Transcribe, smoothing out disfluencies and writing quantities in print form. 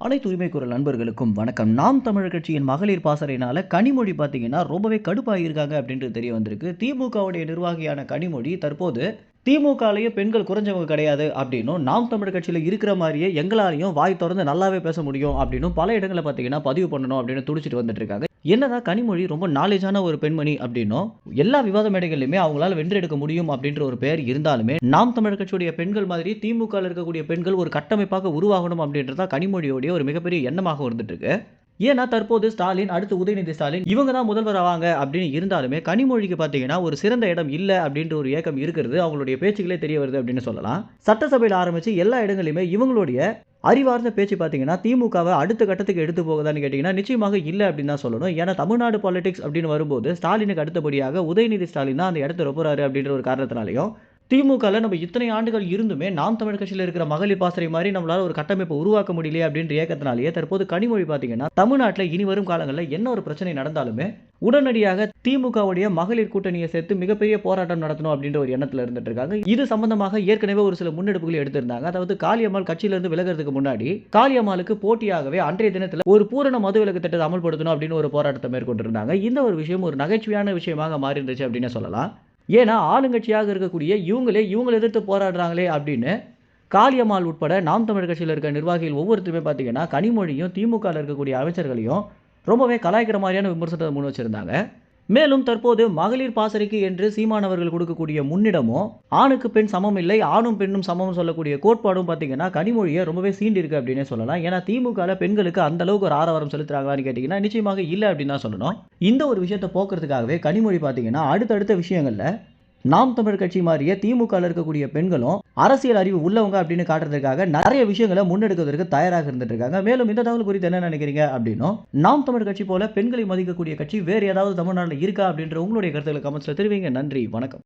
அனைத்து உரிமை குரல் நண்பர்களுக்கும் வணக்கம். நாம் தமிழர் கட்சியின் மகளிர் பாசறையினால கனிமொழி பார்த்தீங்கன்னா ரொம்பவே கடுப்பாகியிருக்காங்க அப்படின்றது தெரிய வந்திருக்கு. திமுகவுடைய நிர்வாகியான கனிமொழி தற்போது திமுகலயே பெண்கள் குறைஞ்சவங்க கிடையாது அப்படின்னும், நாம் தமிழர் கட்சியில இருக்கிற மாரியே எங்களாலயும் வாய் தொறந்து நல்லாவே பேச முடியும் அப்படின்னும் பல இடங்கள்ல பார்த்தீங்கன்னா பதிவு பண்ணணும் அப்படின்னு துடிச்சிட்டு வந்துட்டு இருக்காங்க. என்னதான் கனிமொழி ரொம்ப நாலேஜான ஒரு பெண்மணி அப்படின்னும், எல்லா விவாத மேடைகள்லயுமே அவங்களால வென்றெடுக்க முடியும் அப்படின்ற ஒரு பெயர் இருந்தாலுமே, நாம் தமிழர் கட்சியுடைய பெண்கள் மாதிரி திமுகல இருக்கக்கூடிய பெண்கள் ஒரு கட்டமைப்பாக உருவாகணும் அப்படின்றது தான் கனிமொழியுடைய ஒரு மிகப்பெரிய எண்ணமாக இருந்துட்டு இருக்கு. ஏன்னா தற்போது ஸ்டாலின், அடுத்து உதயநிதி ஸ்டாலின் இவங்க தான் முதல்வர் ஆவாங்க அப்படின்னு இருந்தாலுமே, கனிமொழிக்கு பார்த்தீங்கன்னா ஒரு சிறந்த இடம் இல்ல அப்படின்ற ஒரு ஏக்கம் இருக்கிறது அவங்களுடைய பேச்சுக்களே தெரிய வருது அப்படின்னு சொல்லலாம். சட்டசபையில ஆரம்பிச்சு எல்லா இடங்களிலுமே இவங்களுடைய அறிவார்ந்த பேச்சு பார்த்தீங்கன்னா, திமுகவ அடுத்த கட்டத்துக்கு எடுத்து போகுதான்னு கேட்டீங்கன்னா, நிச்சயமாக இல்ல அப்படின்னு தான் சொல்லணும். ஏன்னா தமிழ்நாடு பாலிடிக்ஸ் அப்படின்னு வரும்போது, ஸ்டாலினுக்கு அடுத்தபடியாக உதயநிதி ஸ்டாலின் தான் அந்த இடத்த ரொப்புறாரு அப்படின்ற ஒரு காரணத்தினாலயும், திமுகல நம்ம இத்தனை ஆண்டுகள் இருந்துமே, நாம் தமிழர் கட்சியில இருக்கிற மகளிர் பாசறை மாரி நம்மளால ஒரு கட்டமைப்ப உருவாக்க முடியலையே அப்படின்ற ஏக்கத்தினாலேயே, தற்போது கனிமொழி பார்த்தீங்கன்னா, தமிழ்நாட்டுல இனி வரும் காலங்கள்ல என்ன ஒரு பிரச்சனை நடந்தாலுமே, உடனடியாக திமுகவுடைய மகளிர் கூட்டணியை சேர்த்து மிகப்பெரிய போராட்டம் நடத்தணும் அப்படின்ற ஒரு எண்ணத்துல இருந்துட்டு இருக்காங்க. இது சம்பந்தமாக ஏற்கனவே ஒரு சில முன்னெடுப்புகளை எடுத்திருந்தாங்க. அதாவது காளியம்மாள் கட்சியிலிருந்து விலகுறதுக்கு முன்னாடி, காளியம்மாளுக்கு போட்டியாகவே அன்றைய தினத்துல ஒரு பூரண மதுவிலக்கு திட்டத்தை அமல்படுத்தணும் அப்படின்னு ஒரு போராட்டத்தை மேற்கொண்டிருந்தாங்க. இந்த ஒரு விஷயம் ஒரு நகைச்சுவையான விஷயமாக மாறி இருந்துச்சு அப்படின்னு சொல்லலாம். ஏன்னா ஆளுங்கட்சியாக இருக்கக்கூடிய இவங்கள எதிர்த்து போராடுறாங்களே அப்படின்னு காளியம்மாள் உட்பட நாம் தமிழர் கட்சியில இருக்க நிர்வாகிகள் ஒவ்வொருத்தருமே பார்த்தீங்கன்னா, கனிமொழியும் திமுகல இருக்கக்கூடிய அமைச்சர்களையும் ரொம்பவே கலாய்க்கிற மாதிரியான விமர்சனத்தை முன் வச்சிருந்தாங்க. மேலும் தற்போது மகளிர் பாசறைக்கு என்று சீமான் அவர்கள் கொடுக்கக்கூடிய முன்னிடமும், ஆணுக்கு பெண் சமம் இல்லை, ஆணும் பெண்ணும் சமம்னு சொல்லக்கூடிய கோட்பாடும் பார்த்தீங்கன்னா, கனிமொழிய ரொம்பவே சீண்டிருக்கு அப்படின்னே சொல்லலாம். ஏன்னா திமுகல பெண்களுக்கு அந்த அளவுக்கு ஒரு ஆரவாரம் செலுத்துறாங்களான்னு கேட்டீங்கன்னா, நிச்சயமாக இல்ல அப்படின்னு தான் சொல்லணும். இந்த ஒரு விஷயத்த போக்குறதுக்காகவே கனிமொழி பார்த்தீங்கன்னா, அடுத்தடுத்த விஷயங்கள்ல நாம் தமிழர் கட்சி மாரியே திமுகல இருக்கக்கூடிய பெண்களும் அரசியல் அறிவு உள்ளவங்க அப்படின்னு காட்டுறதுக்காக நிறைய விஷயங்களை முன்னெடுக்கிறதுக்கு தயாராக இருந்துட்டு இருக்காங்க. மேலும் இந்த தகவல் குறித்து என்ன நினைக்கிறீங்க அப்படின்னும், நாம் தமிழர் கட்சி போல பெண்களை மதிக்கக்கூடிய கட்சி வேறு ஏதாவது தமிழ்நாட்டில் இருக்கா அப்படின்ற உங்களுடைய கருத்துக்களை கமெண்ட்ஸ்ல தெரிவிங்க. நன்றி, வணக்கம்.